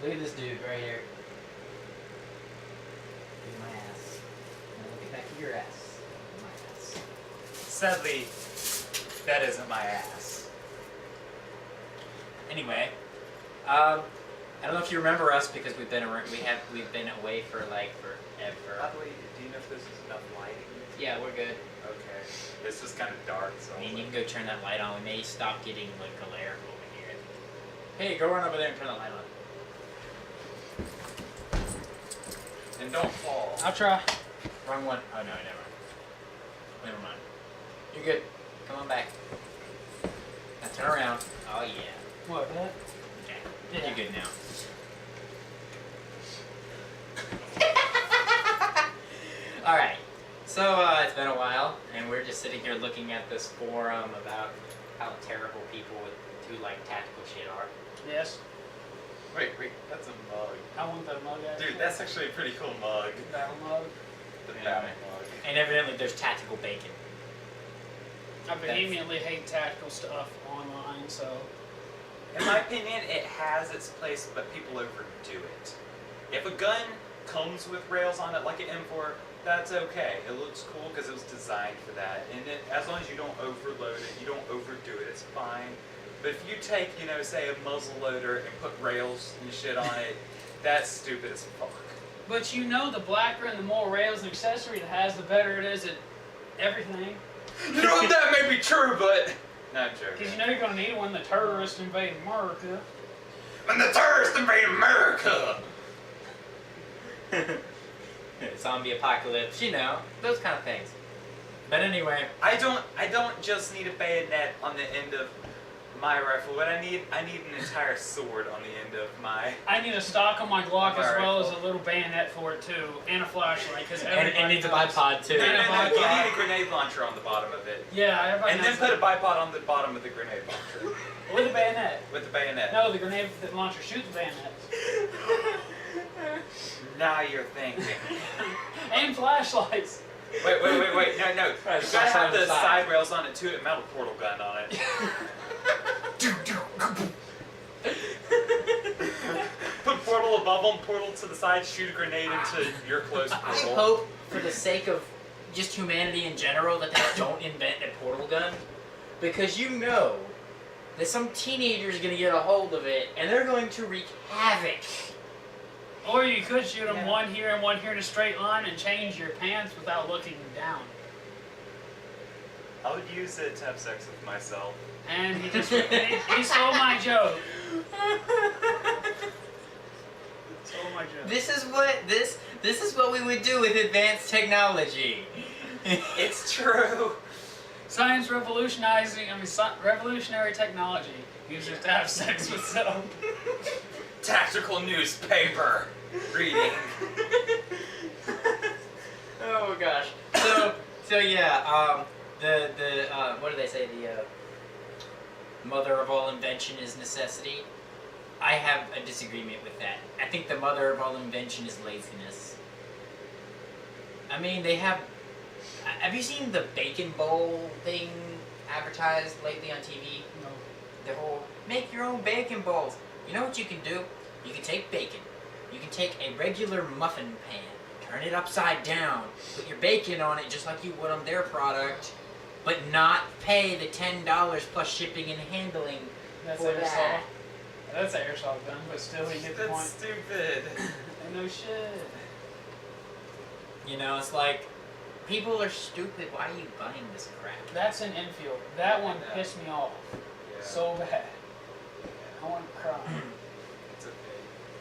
Look at this dude right here. Look at my ass. Now look at the back of your ass. Look at my ass. Sadly, that isn't my ass. Anyway, I don't know if you remember us because we've been away for like forever. By the way, do you know if this is enough lighting? Yeah, we're good. Okay. This is kind of dark, so. I mean, you can go turn that light on. We may stop getting like glare over here. Hey, go run over there and turn the light on. And don't fall. I'll try. Wrong one. Oh no, never mind. You're good. Come on back. Now turn around. Oh yeah. What, that? Okay. Yeah. You're good now. All right. So it's been a while, and we're just sitting here looking at this forum about how terrible people who like tactical shit are. Yes. Wait, that's a mug. I want that mug actually. Dude, that's actually a pretty cool mug. Battle mug. The Yeah. battle mug. And evidently, there's tactical bacon. I vehemently hate tactical stuff online, so. In my opinion, it has its place, but people overdo it. If a gun comes with rails on it, like an M4, that's okay. It looks cool because it was designed for that. And as long as you don't overload it, you don't overdo it, it's fine. But if you take, say a muzzle loader and put rails and shit on it, that's stupid as fuck. But the blacker and the more rails and accessories it has, the better it is at everything. You know what, that may be true, but... No, I'm joking. Because you're going to need it when the terrorists invade America. When the terrorists invade America! Zombie apocalypse, those kind of things. But anyway, I don't just need a bayonet on the end of my rifle, but I need an entire sword on the end of my... I need a stock on my Glock as well as Rifle. a little bayonet for it too, and a flashlight, because and it needs a bipod too. No, And a you need bipod. a grenade launcher on the bottom of it. Yeah, everybody And then knows put a that. bipod on the bottom of the grenade launcher. With a bayonet. With the bayonet. No, the grenade launcher shoots bayonets. Now you're thinking. And flashlights. Wait. No. You Right, gotta have the side. side rails on it too, and mount a portal gun on it. Put portal above them, portal to the side, shoot a grenade into your closed I portal. hope, for the sake of just humanity in general, that they don't invent a portal gun. Because that some teenager's going to get a hold of it, and they're going to wreak havoc. Or you could shoot them Yeah. one here and one here in a straight line and change your pants without looking down. I would use it to have sex with myself. And he stole my joke. Stole my joke. This is what we would do with advanced technology. It's true. Science revolutionary technology uses to have sex with self. Tactical newspaper reading. Oh gosh. So yeah. What do they say? The mother of all invention is necessity. I have a disagreement with that. I think the mother of all invention is laziness. I mean, they have you seen the bacon bowl thing advertised lately on TV? No. The whole, make your own bacon bowls. You know what you can do? You can take bacon. You can take a regular muffin pan, turn it upside down, put your bacon on it just like you would on their product, but not pay the $10 plus shipping and handling That's for airsoft. that. That's an airsoft gun, but still you get the That's point. stupid. Ain't no shit. It's like, people are stupid. Why are you buying this crap? That's an infield. That one Yeah. pissed me off Yeah, so bad. I want to cry. it's okay.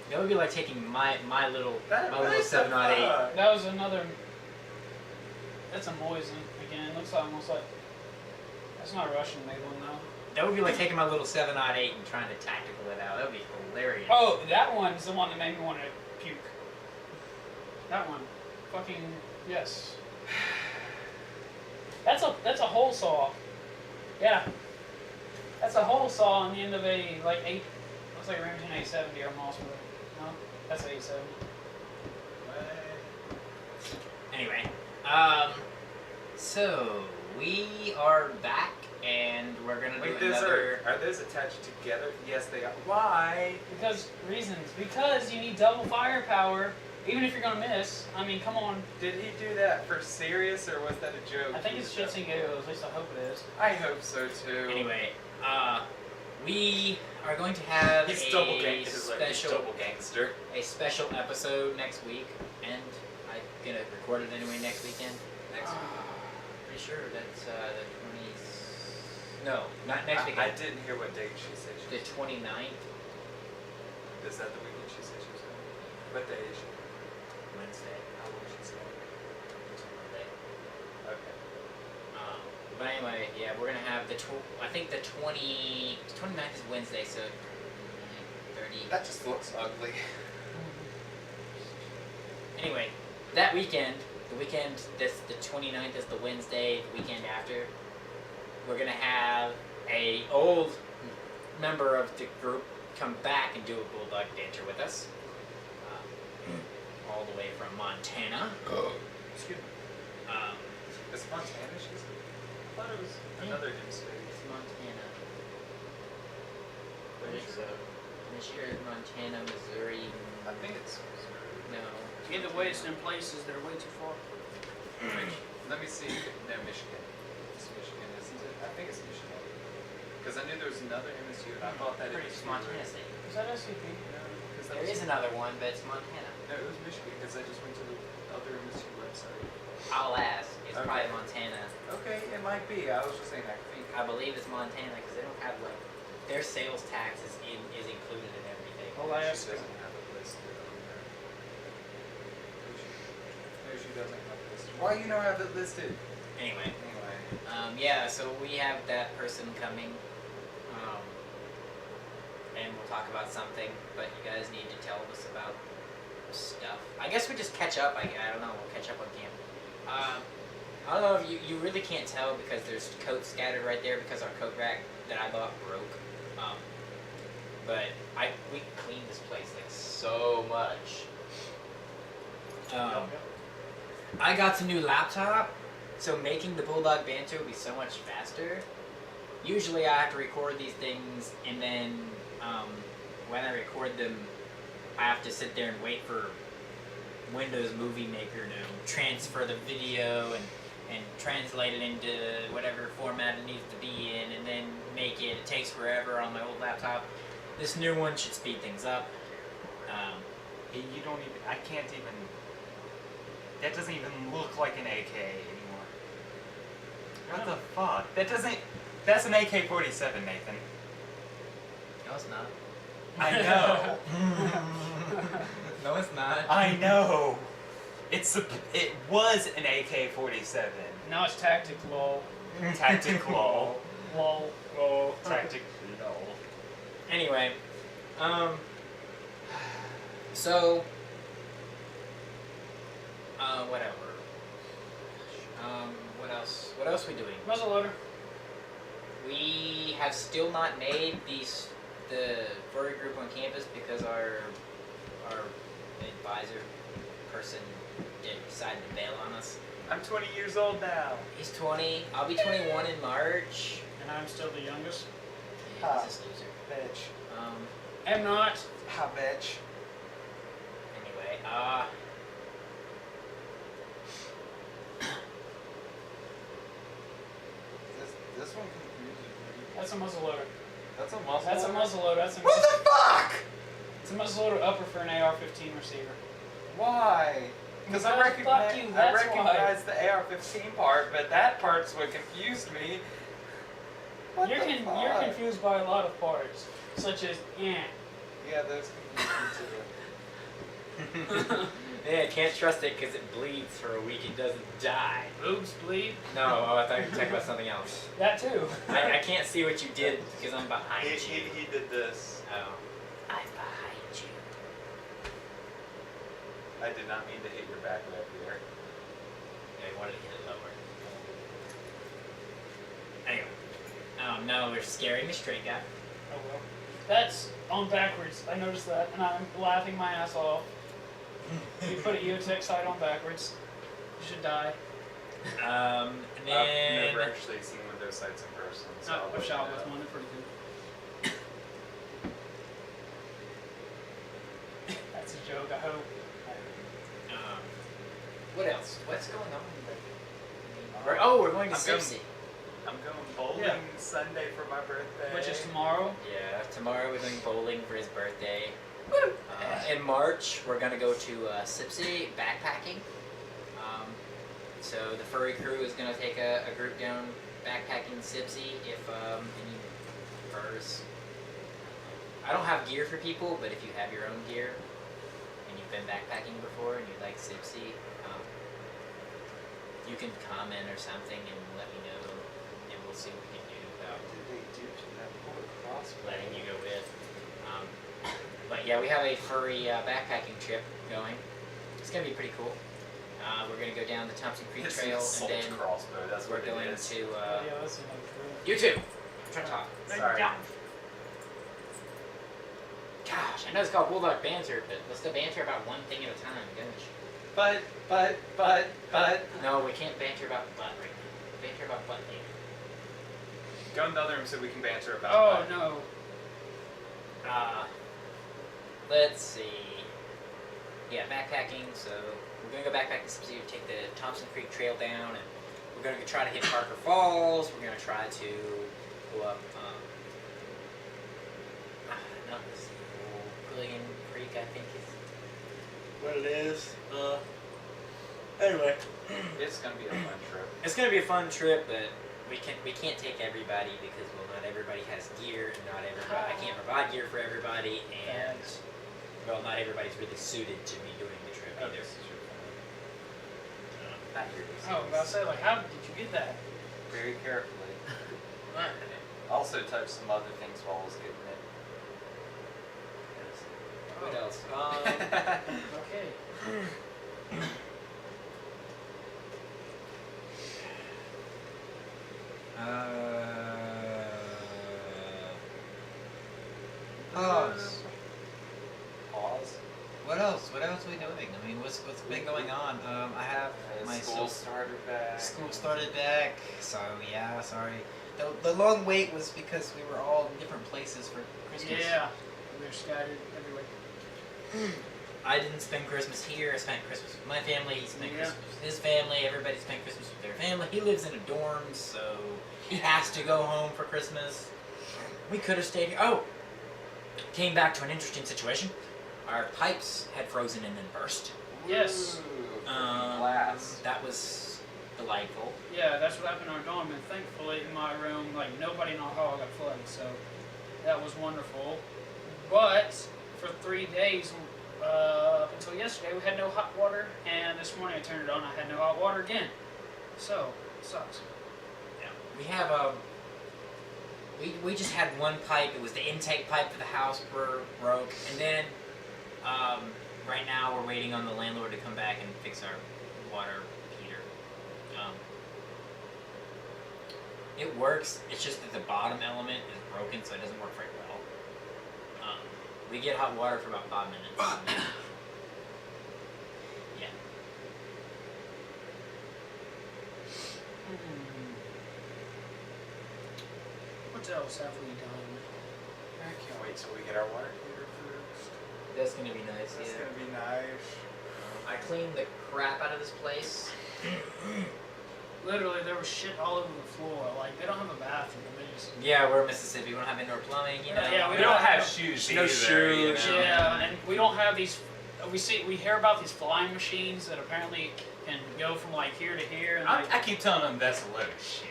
That would be like taking my little That my little really 708. sucks. That was another. That's a Moisen again. Looks like almost like. That's not a Russian made one though. That would be like taking my little 708 and trying to tactical it out. That would be hilarious. Oh, that one's the one that made me want to puke. That one. Fucking yes. That's a hole saw. Yeah. That's a hole saw on the end of a looks like a Remington 870 or a Mossberg. No? That's an 870. Anyway, so we are back and we're gonna Wait, do another. are those attached together? Yes, they are. Why? Because reasons. Because you need double firepower, even if you're gonna miss. I mean, come on. Did he do that for serious, or was that a joke? I think it's shits and giggles. At least I hope it is. I hope so too. Anyway, we are going to have He's a double gangster. special episode next week, and I'm gonna record it anyway next weekend. Pretty sure that's the 20th. No, not next weekend. I didn't hear what date she said she The was. 29th, Is that the weekend she said she was going? What day is she? Wednesday. How long she said? It's Monday. Okay. But anyway, yeah, we're gonna have I think the 29th is Wednesday, so 30. That just looks ugly. Anyway, that weekend, the 29th is the Wednesday, the weekend after, we're gonna have a old member of the group come back and do a Bulldog Banter with us, all the way from Montana. Excuse me. Um, Is Montana she's? I thought it was another state. It's Montana. Pretty sure. This year is Montana, Missouri. I think it's. No. Either way, it's in places that are way too far. Let me see. No, Michigan. It's Michigan, isn't it? I think it's Michigan. Because I knew there was another MSU, and I thought that it was Montana State. Is that SCP? No, because that There was, is another one, but it's Montana. No, it was Michigan because I just went to the other MSU website. I'll ask. It's Okay. probably Montana. Okay, it might be. I was just saying I think. I believe it's Montana because they don't have like their sales tax is included in everything. Alaska. She doesn't have it listed on there. No, she doesn't have it listed. Why you don't have it listed? Anyway, Anyway. yeah. So we have that person coming, and we'll talk about something. But you guys need to tell us about stuff. I guess we just catch up. I don't know. We'll catch up on camp. I don't know if you really can't tell because there's coats scattered right there because our coat rack that I bought broke. But we cleaned this place like so much. I got some new laptop, so making the Bulldog Banter will be so much faster. Usually I have to record these things and then when I record them I have to sit there and wait for Windows Movie Maker to transfer the video and translate it into whatever format it needs to be in and then make it. It takes forever on my old laptop. This new one should speed things up. You don't even. I can't even. That doesn't even look like an AK anymore. What the fuck? That doesn't. That's an AK-47, Nathan. No, it's not. I know. No, it's not. I know. It was an AK-47. Now it's tactical. Tactical. Lol. Oh, tactical. Anyway, so, whatever. What else we doing? Muzzleloader. We have still not made the furry group on campus because our advisor person decided to bail on us. I'm 20 years old now. He's 20. I'll be 21 in March. And I'm still the youngest. Yeah, he's this loser. Bitch. Am not. How bitch? Anyway, This one confuses me. That's a muzzleloader. That's a muzzle. That's a muzzleloader. That's a What the fuck? It's a muzzleloader upper for an AR-15 receiver. Why? Because I Because fuck you, that's recognize the AR-15 part, but that part's what confused me. What You're the fuck? you're confused by a lot of parts, such as Yeah, those confuse me too. yeah, can't trust it because it bleeds for a week and doesn't die. boobs bleed. No, I thought you were talking about something else. That too. I can't see what you did because I'm behind you. He did this. Oh. I'm behind you. I did not mean to hit your back right there. Yeah, I wanted to hit it lower. Anyway. No, we're scaring the straight guy. Oh well. That's on backwards. I noticed that, and I'm laughing my ass off. You put a EOTech sight on backwards. You should die. And then... I've never actually seen one of those sites in person. So No, I'll I've let shot you with know. one. They're pretty good. That's a joke. I hope. What else? What's going on? We're going to I'm going- Sipsy. I'm going bowling Yeah. Sunday for my birthday. Which is tomorrow. Yeah, tomorrow we're going bowling for his birthday. In March, we're going to go to Sipsy backpacking. So the furry crew is going to take a group down backpacking Sipsy if any furs. I don't have gear for people, but if you have your own gear and you've been backpacking before and you like Sipsy, you can comment or something and let me know, and we'll see what we can do about Did they do that whole cross? letting you go with. But yeah, we have a furry backpacking trip going. It's gonna be pretty cool. We're gonna go down the Thompson Creek It's Trail, an and assault then crossbow. That's we're what going it is. to Yeah, that's another drill. YouTube. I'm trying to talk. Sorry. Gosh, I know it's called Bulldog Banter, but let's go banter about one thing at a time. Gosh. But. No, we can't banter about butt right now. Banter about butt later. Go in the other room so we can banter about. Oh that. no. Let's see. Yeah, backpacking. So we're gonna go backpacking. So we take the Thompson Creek Trail down, and we're gonna try to hit Parker Falls. We're gonna try to go up. Not this Gilligan Creek, I think is what it is. Anyway, It's gonna be a fun trip. it's gonna be a fun trip, but we can't take everybody because not everybody has gear, and not everybody I can't provide gear for everybody, and not everybody's really suited to be doing the trip Oh, either. this is your phone. Not here. Oh, I was about to say, like, how did you get that? Very carefully. Also touched some other things while I was getting it. What else? Okay. Pause. What else? What else are we doing? I mean, what's been going on? I have my School started back. School started back, so yeah, sorry. The long wait was because we were all in different places for Christmas. Yeah. They're scattered everywhere. I didn't spend Christmas here. I spent Christmas with my family. He spent Yeah. Christmas with his family. Everybody spent Christmas with their family. He lives in a dorm, so he has to go home for Christmas. We could have stayed here. Oh! Came back to an interesting situation. Our pipes had frozen and then burst. Yes. Ooh, Glass. That was delightful. Yeah, that's what happened in our dorm, and thankfully in my room, like, nobody in our hall got flooded, so that was wonderful. But for 3 days, up until yesterday, we had no hot water, and this morning I turned it on, I had no hot water again. So, it sucks. Yeah. We have we just had one pipe. It was the intake pipe for the house broke, and then right now we're waiting on the landlord to come back and fix our water heater. It works. It's just that the bottom element is broken, so it doesn't work very well. We get hot water for about 5 minutes. Yeah. What else have we done? I can't wait till we get our water heater first. That's gonna be nice. That's Yeah. gonna be nice. I cleaned the crap out of this place. Literally, there was shit all over the floor. Like, they don't have a bathroom. They just... Yeah, we're in Mississippi. We don't have indoor plumbing, you know. Yeah, We don't have shoes No either. shoes. You know? Yeah, and we don't have these. We hear about these flying machines that apparently can go from like here to here. And like, I keep telling them that's a load of shit.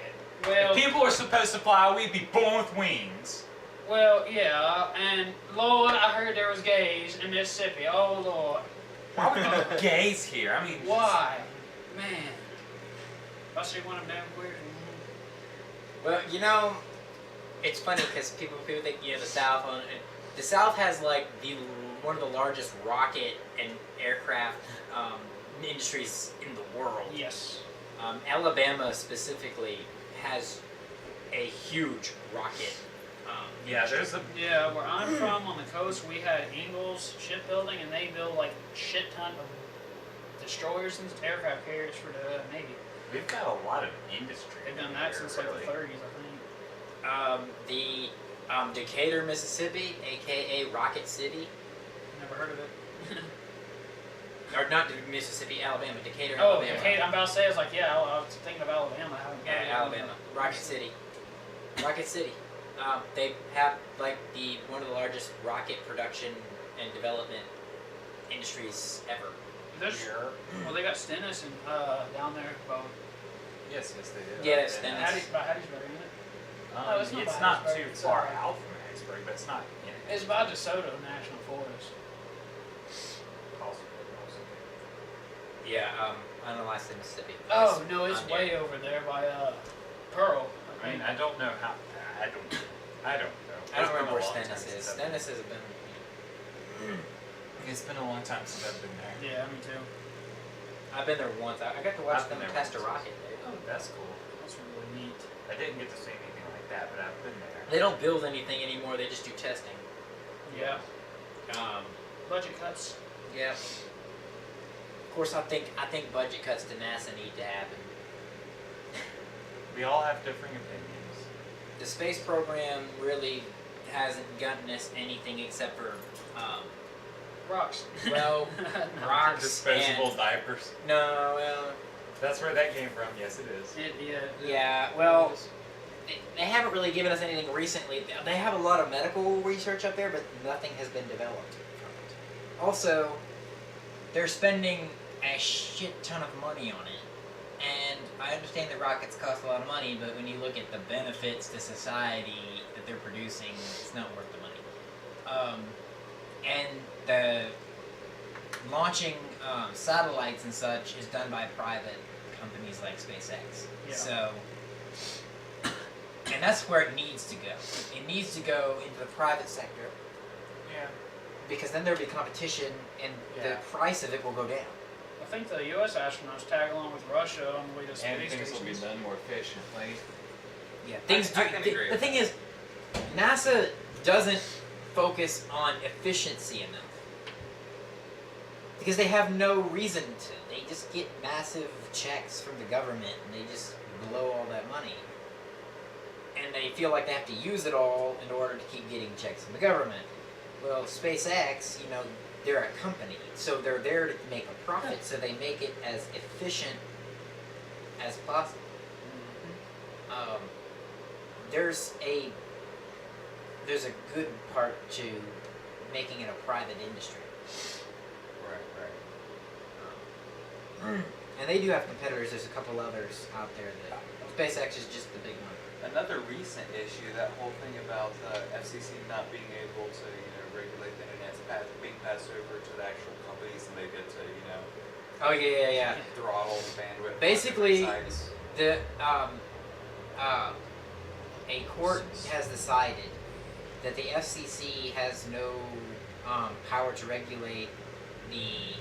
well, If people are supposed to fly, we'd be born with wings. well, yeah, and Lord, I heard there was gays in Mississippi. Oh Lord, Why would there be gays here? I mean, why, man? If I see one of them damn queer. Well, you know, it's funny because people think the South has like one of the largest rocket and aircraft industries in the world. Yes. Alabama specifically has a huge rocket. yeah, there's a Yeah, where I'm from on the coast, we had Ingalls shipbuilding, and they build like shit ton of destroyers and aircraft carriers for the Navy. We've got a lot of industry. They've done that here, since like really. the 30s, I think. Decatur, Mississippi, aka Rocket City, Never heard of it. or not Mississippi, Alabama, Decatur, Oh, Alabama. Decatur. I'm about to say, I was like, yeah, I was thinking of Alabama. I haven't heard Yeah, of it. Alabama, Rocket City, Rocket City. They have like one of the largest rocket production and development industries ever. There's, well, they got Stennis and down there, about Yes, they do. Yeah, And Stennis. Hattiesburg, isn't it? No, it's not it's by not Hattiesburg, too it's, far out from Hattiesburg, but it's not in it. It's by DeSoto National Forest. Yeah, I don't know why I said Mississippi. Oh no, it's on way there. over there by Pearl. I mean, I don't know how. I don't know. I don't It's been remember a where long time Stennis is. since I've been- Stennis has been. It's been a long time since I've been there. Yeah, me too. I've been there once. I got to watch I've been them there test a once. rocket there. Oh, that's cool. That's really neat. I didn't get to see anything like that, but I've been there. They don't build anything anymore. They just do testing. Yeah. Um, Budget cuts. yeah. Of course, I think budget cuts to NASA need to happen. We all have differing opinions. The space program really hasn't gotten us anything except for, Rocks. well, No, rocks Disposable and diapers. no, well, That's where that came from. Yes, it is. yeah, well, they haven't really given us anything recently. They have a lot of medical research up there, but nothing has been developed from it. Also, they're spending a shit ton of money on it. And I understand that rockets cost a lot of money, but when you look at the benefits to society that they're producing, it's not worth the money. And the launching satellites and such is done by private companies like SpaceX. Yeah. So, and that's where it needs to go. It needs to go into the private sector Yeah. because then there'll be competition and the Yeah. price of it will go down. I think the U.S. astronauts tag along with Russia on the way to space And things will be stations. done more efficiently. Yeah, things. I can agree The with thing that. is, NASA doesn't focus on efficiency enough because they have no reason to. They just get massive checks from the government and they just blow all that money, and they feel like they have to use it all in order to keep getting checks from the government. Well, SpaceX, they're a company, so they're there to make a profit, so they make it as efficient as possible. There's a good part to making it a private industry, Right. and they do have competitors. There's a couple others out there that SpaceX is just the big one. Another recent issue, that whole thing about FCC not being able to, regulate the internet's being passed over to the actual companies, and they get to, Oh yeah. throttle the bandwidth. on Basically, different sites. The a court has decided that the FCC has no power to regulate the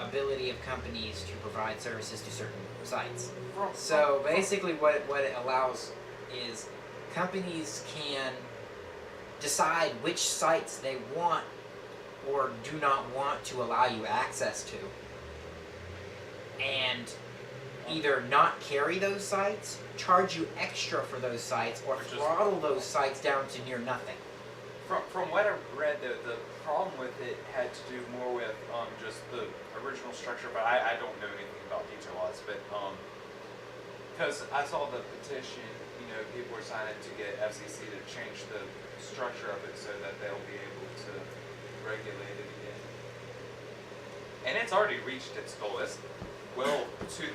ability of companies to provide services to certain sites. So basically, what it allows is companies can decide which sites they want or do not want to allow you access to, and either not carry those sites, charge you extra for those sites, or throttle those sites down to near nothing. From what I read, the problem with it had to do more with just the original structure, but I don't know anything about detail on this, but because I saw the petition, people were signing to get FCC to change the structure of it so that they'll be able to regulate it again. And it's already reached its goal. It's 2,000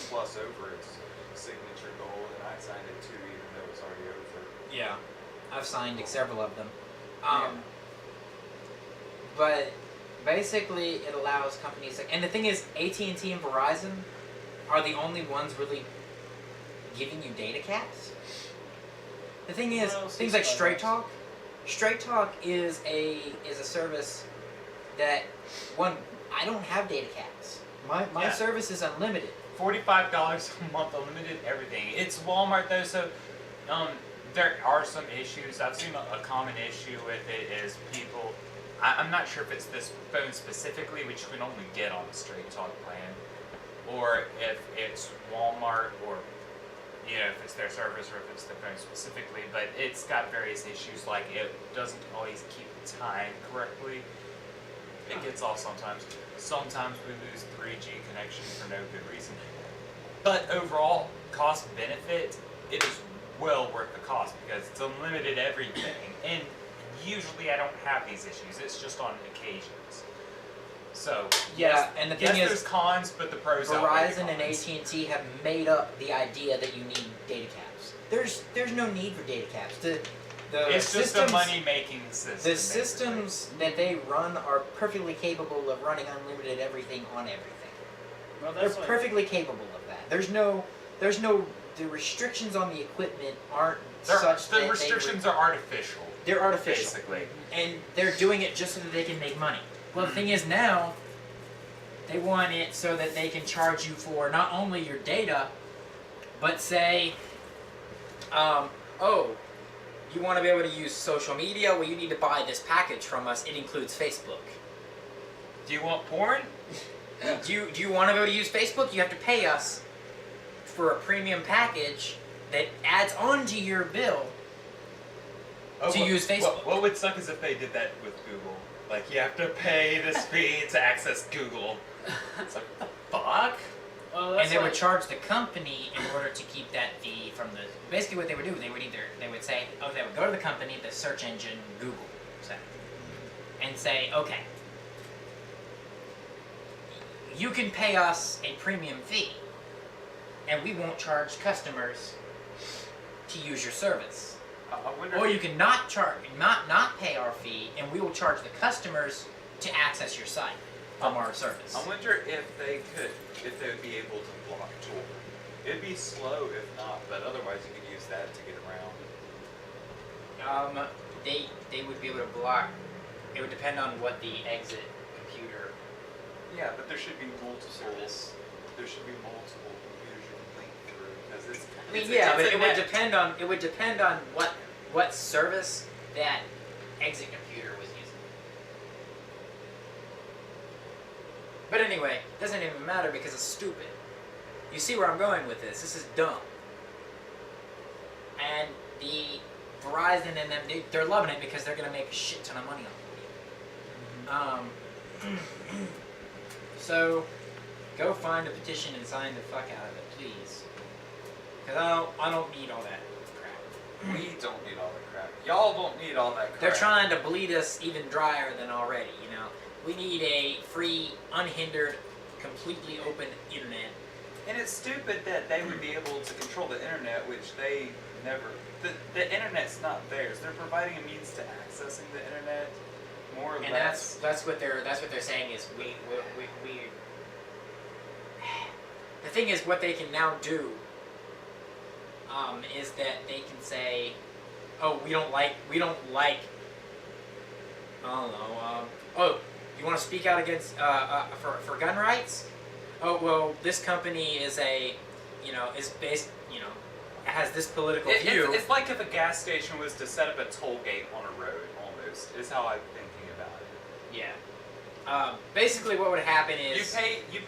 plus over its signature goal, and I signed it too, even though it's already over. Yeah, I've signed several of them. Yeah. But basically, it allows companies and the thing is, AT&T and Verizon are the only ones really giving you data caps. The thing is, Well, things like ceasefire Straight caps. Talk. Straight Talk is a service that I don't have data caps. My Yeah. service is unlimited. $45 a month, unlimited everything. It's Walmart though, so there are some issues. I've seen a common issue with it is people. I'm not sure if it's this phone specifically, which you can only get on the Straight Talk plan, or if it's Walmart, or if it's their service or if it's the phone specifically. But it's got various issues, like it doesn't always keep time correctly. It gets off sometimes. Sometimes we lose 3G connection for no good reason. But overall, cost benefit, it is well worth the cost because it's unlimited everything. And usually I don't have these issues. It's just on occasions. So and the thing is, there's cons, but the pros outweigh the Verizon and cons. AT&T have made up the idea that you need data caps. There's no need for data caps. The It's just systems, a money-making system. The systems that they run are perfectly capable of running unlimited everything on everything. Well, They're that's like, perfectly capable of that. The restrictions on the equipment aren't They're- such that the restrictions are artificial, they're artificial. basically. And they're doing it just so that they can make money. Well, the thing is now, they want it so that they can charge you for not only your data, but say, you want to be able to use social media? Well, you need to buy this package from us. It includes Facebook. Do you want porn? Do you want to be able to use Facebook? You have to pay us for a premium package that adds onto your bill to use Facebook. What would suck is if they did that with Google. Like, you have to pay this fee to access Google. It's like, fuck? well, that's And they would like, charge the company in order to keep that fee from the. Basically, what they would do, they would say, they would go to the company, the search engine, Google, say, and say, okay, you can pay us a premium fee, and we won't charge customers to use your service. I wonder. Or you can not pay our fee, and we will charge the customers to access your site from our service. I wonder if they would be able to block Tor. It'd be slow if not, but otherwise you could use that to get around. They would be able to block. It would depend on what the exit computer Yeah, but there should be multiple. service. There should be multiple computers you can link through because it's. I mean, it's yeah, but it's a it would net. depend on what service that exit computer was using. But anyway, it doesn't even matter because it's stupid. You see where I'm going with this? This is dumb. And the Verizon and them, they're loving it because they're gonna make a shit ton of money on it. So go find a petition and sign the fuck out of it, please. Because I don't need all that crap. We don't need all that crap. Y'all don't need all that crap. They're trying to bleed us even drier than already, you know. We need a free, unhindered, completely open internet. And it's stupid that they would be able to control the internet, which they never. The internet's not theirs. They're providing a means to accessing the internet, more or And less. that's what they're saying is we the thing is what they can now do is that they can say, oh, we don't like I don't know, you want to speak out against for gun rights? Oh, well, this company is has this political view. It's like if a gas station was to set up a toll gate on a road, almost, is how I'm thinking about it. Yeah. Basically what would happen is You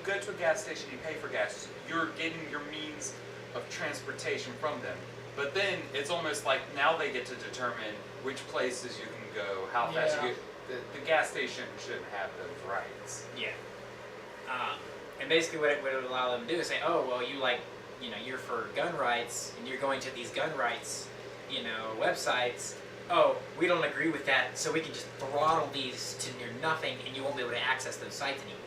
go to a gas station, you pay for gas, you're getting your means of transportation from them. But then it's almost like now they get to determine which places you can go, how fast Yeah. you get. The gas station shouldn't have those rights. Yeah. And basically what it would allow them to do is say, oh, well, you're for gun rights, and you're going to these gun rights, websites. Oh, we don't agree with that, so we can just throttle these to near nothing, and you won't be able to access those sites anymore.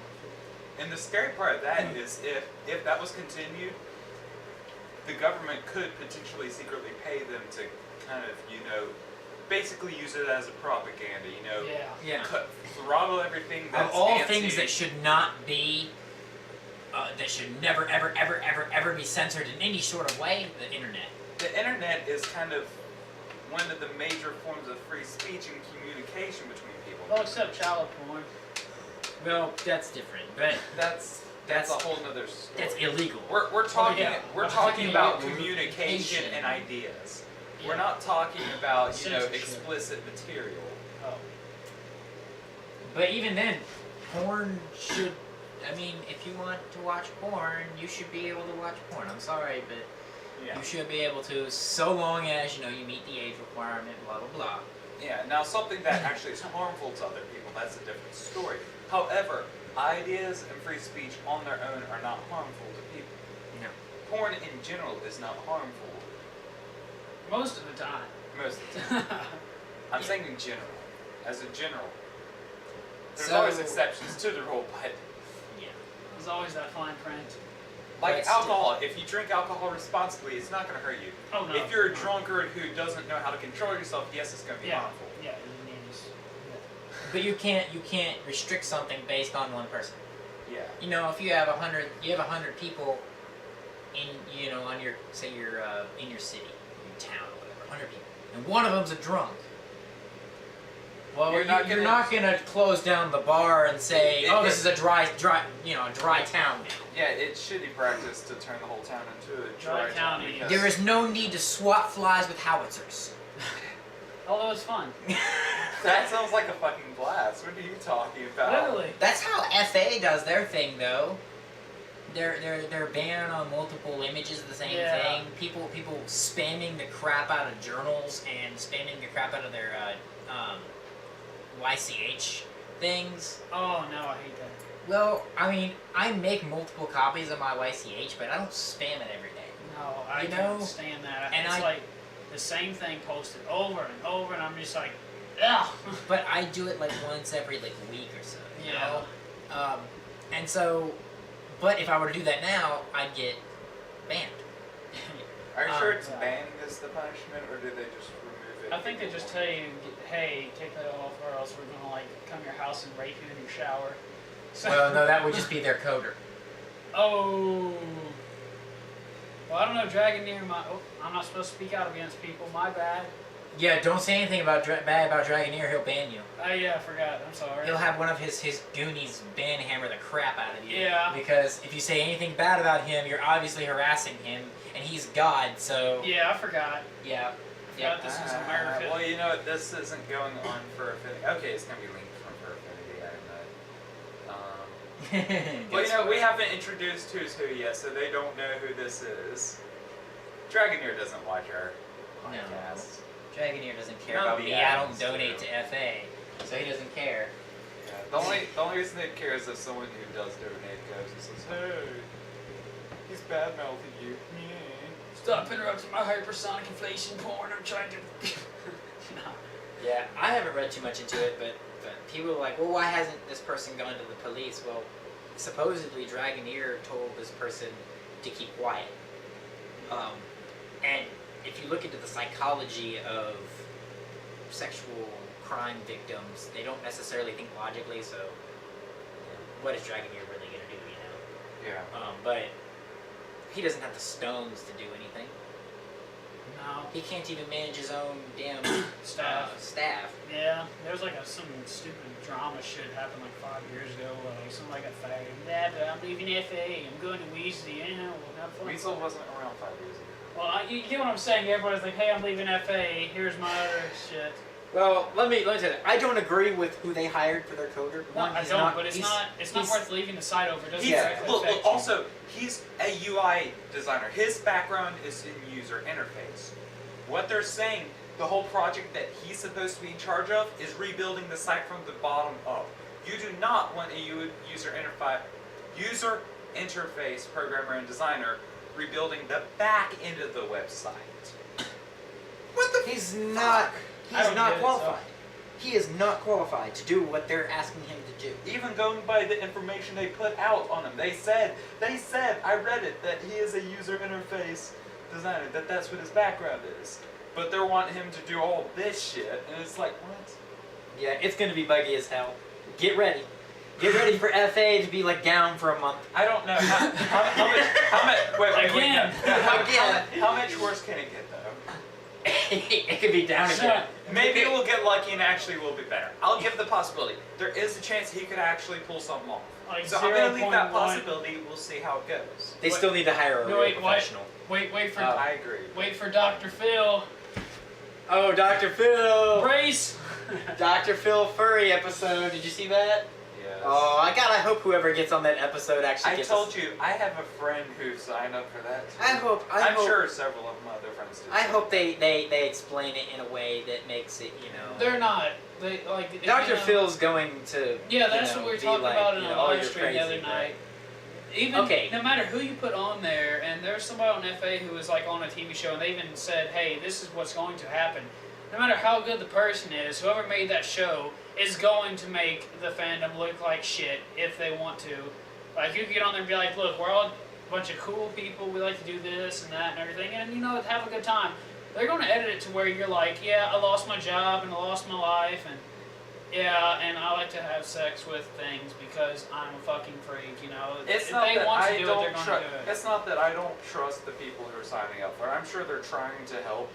And the scary part of that is if that was continued, the government could potentially secretly pay them to kind of, basically use it as a propaganda, yeah. Yeah. throttle everything that's Of all anti- things that should not be, that should never, ever, ever, ever, ever be censored in any sort of way, the internet. The internet is kind of one of the major forms of free speech and communication between people. Well, except child porn. Well, that's different, but That's a whole nother story. that's illegal. We're talking yeah. we're I'm talking talking about about communication communication. and ideas. Yeah. We're not talking about Censorship. explicit material. Oh. But even then, porn should. I mean, if you want to watch porn, you should be able to watch porn. I'm sorry, but Yeah. you should be able to, so long as, you meet the age requirement, blah, blah, blah. Yeah, now something that actually is harmful to other people, that's a different story. However, ideas and free speech on their own are not harmful to people. No. Porn in general is not harmful Most of the time. most of the time. I'm saying in general. As a general. There's So- always exceptions to the rule, but Yeah. There's always that fine print. like But alcohol, if you drink alcohol responsibly, it's not going to hurt you. Oh no. If you're a drunkard who doesn't know how to control yourself, yes, it's going to be Yeah. harmful. Yeah. It means. But you can't restrict something based on one person. Yeah. If you have 100 people in, on your, say you're in your city, your town, or whatever, 100 people, and one of them's a drunk. Well, You're you're not not gonna close down the bar and say, "Oh, this is a dry town now." Yeah, it's shitty practice to turn the whole town into a Dry dry town county. because There is no need to swat flies with howitzers. Although it's fun. that sounds like a fucking blast. What are you talking about? Literally. That's how FA does their thing, though. They're banning on multiple images of the same Yeah. thing. People spamming the crap out of journals and spamming the crap out of their YCH things. Oh no, I hate that. Well, I mean, I make multiple copies of my YCH, but I don't spam it every day. No, I You can't know, stand that. and It's I- like the same thing posted over and over, and I'm just like, ugh. But I do it like once every week or so. You Yeah. know? And so, but if I were to do that now, I'd get banned. Are you sure it's Yeah. banning is the punishment, or do they just remove it? I think they just tell you, hey, take that off, or else we're gonna come to your house and rape you in your shower. So, Well, no, that would just be their coder. Oh. Well, I don't know, Dragoneer. I'm not supposed to speak out against people. My bad. Yeah, don't say anything bad about Dragoneer. He'll ban you. Yeah, I forgot. I'm sorry. He'll have one of his goonies banhammer the crap out of you. Yeah. Because if you say anything bad about him, you're obviously harassing him, and he's God. So Yeah, I forgot. yeah. Yeah, this is a murder film. Well, you know what? This isn't going on for Affinity. Okay, it's going to be linked from for Affinity. I know. Well, you know, we haven't introduced who's who yet, so they don't know who this is. Dragoneer doesn't watch our No. podcast. Dragoneer doesn't care None of about the me. I don't admins donate do. to FA, so he doesn't care. Yeah, the only reason they care is if someone who does donate goes and says, "Hey, he's bad mouthing you." Stop interrupting my hypersonic inflation porn. I'm trying to. No. Yeah, I haven't read too much into it, but people are like, well, why hasn't this person gone to the police? Well, supposedly Dragoneer told this person to keep quiet. And if you look into the psychology of sexual crime victims, they don't necessarily think logically, so what is Dragoneer really going to do, Yeah. But he doesn't have the stones to do anything. No. He can't even manage his own damn staff. Yeah, there was some stupid drama shit happened 5 years ago. Somebody got fired. Yeah, but I'm leaving FA. I'm going to Weasley. Yeah, we'll have fun. Weasel wasn't around 5 years ago. Well, you get what I'm saying. Everybody's like, hey, I'm leaving FA. Here's my other shit. Well, let me tell you that. I don't agree with who they hired for their coder. No, One, I he's don't, but it's he's- not he's- worth leaving the site over. It doesn't He's, directly look, affect you. also, he's a UI designer. His background is in user interface. What they're saying, the whole project that he's supposed to be in charge of is rebuilding the site from the bottom up. You do not want a user interface programmer and designer rebuilding the back end of the website. What the He's fuck? not. I He's don't not get it, qualified. He is not qualified to do what they're asking him to do. Even going by the information they put out on him, they said, I read it, that he is a user interface designer, that's what his background is. But they're wanting him to do all this shit, and it's like, what? Yeah, it's gonna be buggy as hell. Get ready. Get ready for FA to be down for a month. I don't know, how much, wait, Again. no, Again. how much worse can it get, though? It could be down again. Maybe we'll get lucky and actually we'll be better. I'll give the possibility. There is a chance he could actually pull something off. So I'm gonna leave that 0.1. possibility, we'll see how it goes. They still need to hire a No, real wait, what? professional. Wait for I agree. wait for Dr. Phil. Oh, Dr. Phil! Brace. Dr. Phil Furry episode. Did you see that? Yeah. Yes. Oh, I hope whoever gets on that episode actually I gets. told you, I have a friend who signed up for that. Too. I'm I'm sure several of my other friends do. I hope they explain it in a way that makes it, They're not. They like. Dr. Phil's going to. Yeah, that's what we were talking about in a oh, live you're stream the other crazy, night. Even Okay. no matter who you put on there, and there's somebody on FA who was like on a TV show, and they even said, "Hey, this is what's going to happen." No matter how good the person is, whoever made that show is going to make the fandom look like shit if they want to. Like you can get on there and be like, "Look, we're all a bunch of cool people. We like to do this and that and everything, and have a good time." They're going to edit it to where you're like, "Yeah, I lost my job and I lost my life and." Yeah, and I like to have sex with things because I'm a fucking freak, It's if not they that want to I do don't it, they're going trust. to do it. It's not that I don't trust the people who are signing up for it. I'm sure they're trying to help,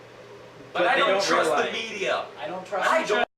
But but I they don't don't trust realize- the media. I don't trust. I don't